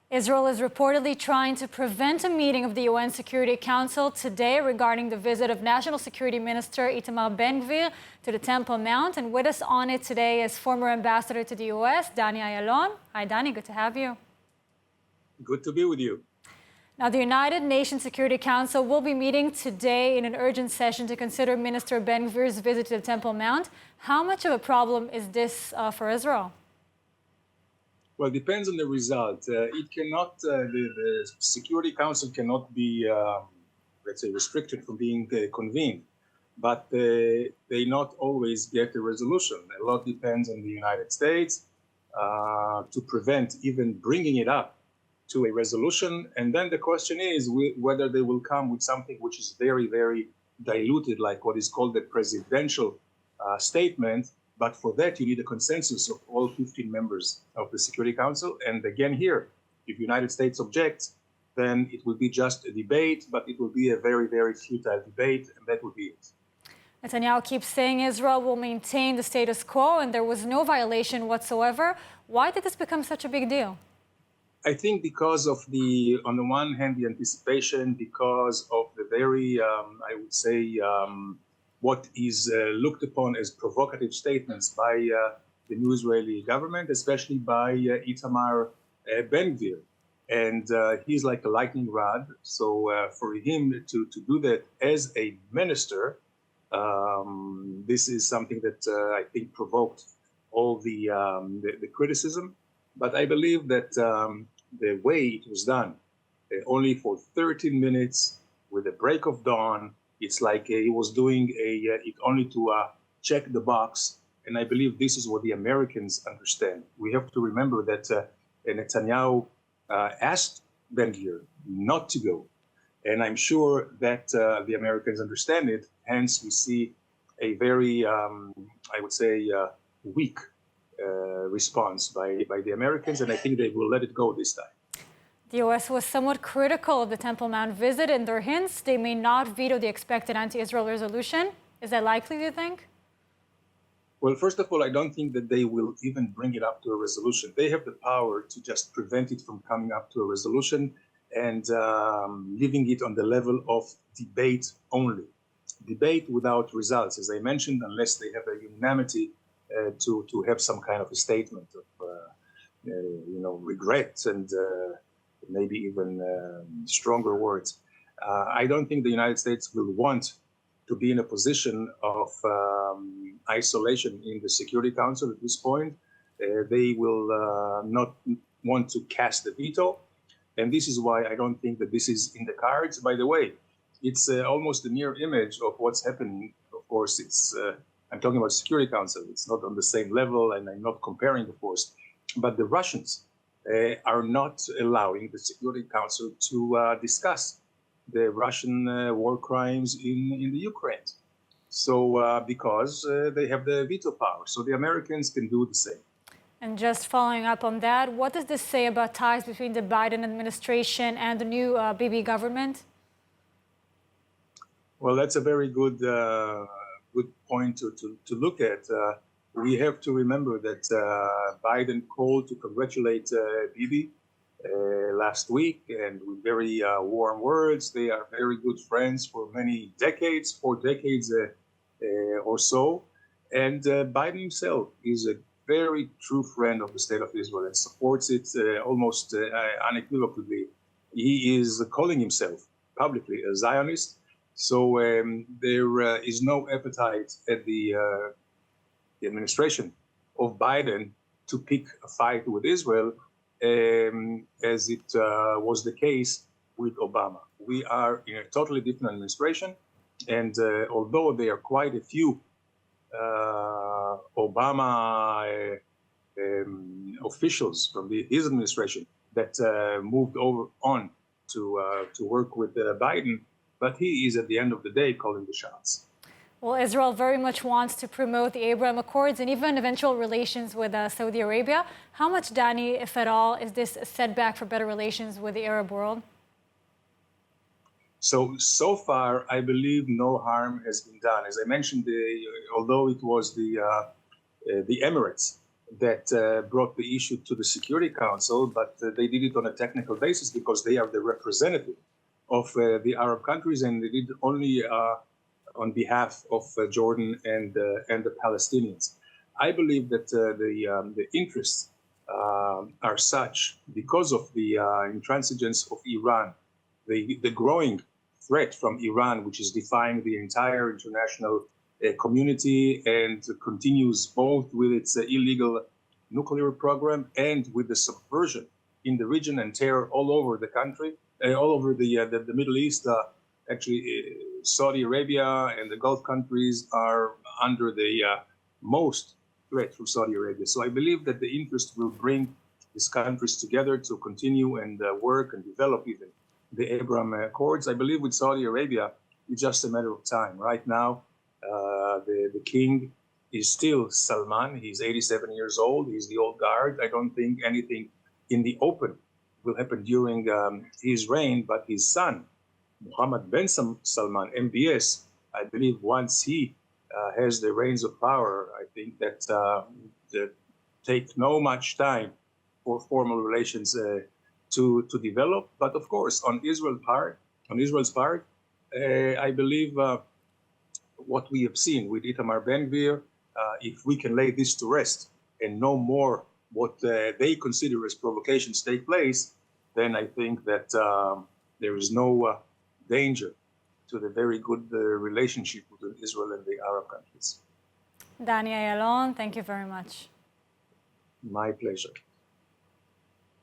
Israel is reportedly trying to prevent a meeting of the UN Security Council today regarding the visit of National Security Minister Itamar Ben-Gvir to the Temple Mount. And with us on it today is former ambassador to the US, Danny Ayalon. Hi, Danny. Good to have you. Good to be with you. Now, the United Nations Security Council will be meeting today in an urgent session to consider Minister Ben-Gvir's visit to the Temple Mount. How much of a problem is this for Israel? Well, it depends on the result. It cannot, the Security Council cannot be, let's say, restricted from being convened, but they not always get a resolution. A lot depends on the United States to prevent even bringing it up to a resolution. And then the question is whether they will come with something which is very, very diluted, like what is called the presidential statement. But for that, you need a consensus of all 15 members of the Security Council. And again here, if the United States objects, then it will be just a debate, but it will be a very, very futile debate, and that will be it. Netanyahu keeps saying Israel will maintain the status quo and there was no violation whatsoever. Why did this become such a big deal? I think because of on the one hand, the anticipation, because of the very, I would say, what is looked upon as provocative statements by the new Israeli government, especially by Itamar Ben-Gvir. And he's like a lightning rod. So for him to do that as a minister, this is something that I think provoked all the criticism. But I believe that the way it was done, only for 13 minutes with a break of dawn, it's like he was doing it only to check the box. And I believe this is what the Americans understand. We have to remember that Netanyahu asked Ben-Gvir not to go. And I'm sure that the Americans understand it. Hence, we see a very, I would say, weak response by the Americans. And I think they will let it go this time. The U.S. was somewhat critical of the Temple Mount visit. In their hints, they may not veto the expected anti-Israel resolution. Is that likely, do you think? Well, first of all, I don't think that they will even bring it up to a resolution. They have the power to just prevent it from coming up to a resolution and leaving it on the level of debate only. Debate without results, as I mentioned, unless they have a unanimity to have some kind of a statement of, regret and maybe even stronger words. I don't think the United States will want to be in a position of isolation in the Security Council at this point. They will not want to cast the veto. And this is why I don't think that this is in the cards. By the way, it's almost a mirror image of what's happening. Of course, I'm talking about Security Council. It's not on the same level, and I'm not comparing, of course. But the Russians are not allowing the Security Council to discuss the Russian war crimes in the Ukraine. So because they have the veto power. So the Americans can do the same. And just following up on that, what does this say about ties between the Biden administration and the new Bibi government? Well, that's a very good point to look at. We have to remember that Biden called to congratulate Bibi last week, and with very warm words. They are very good friends for many decades, 4 decades or so. And Biden himself is a very true friend of the state of Israel and supports it almost unequivocally. He is calling himself publicly a Zionist. So there is no appetite at the administration of Biden to pick a fight with Israel, as it was the case with Obama. We are in a totally different administration, and although there are quite a few Obama officials from his administration that moved on to work with Biden, but he is at the end of the day calling the shots. Well, Israel very much wants to promote the Abraham Accords and even eventual relations with Saudi Arabia. How much, Danny, if at all, is this a setback for better relations with the Arab world? So far, I believe no harm has been done. As I mentioned, although it was the Emirates that brought the issue to the Security Council, but they did it on a technical basis because they are the representative of the Arab countries, and they did only on behalf of Jordan and the Palestinians. I believe that the interests are such because of the intransigence of Iran, the growing threat from Iran, which is defying the entire international community and continues both with its illegal nuclear program and with the subversion in the region and terror all over the country, all over the Middle East. Actually, Saudi Arabia and the Gulf countries are under the most threat from Saudi Arabia. So I believe that the interest will bring these countries together to continue and work and develop even the Abraham Accords. I believe with Saudi Arabia, it's just a matter of time. Right now, the king is still Salman. He's 87 years old. He's the old guard. I don't think anything in the open will happen during his reign, but his son, Mohammed bin Salman, MBS, I believe once he has the reins of power, I think that take no much time for formal relations to develop. But of course, on Israel's part, I believe what we have seen with Itamar Ben-Gvir, if we can lay this to rest and no more what they consider as provocations take place, then I think that there is no danger to the very good relationship between Israel and the Arab countries. Danny Ayalon, thank you very much. My pleasure.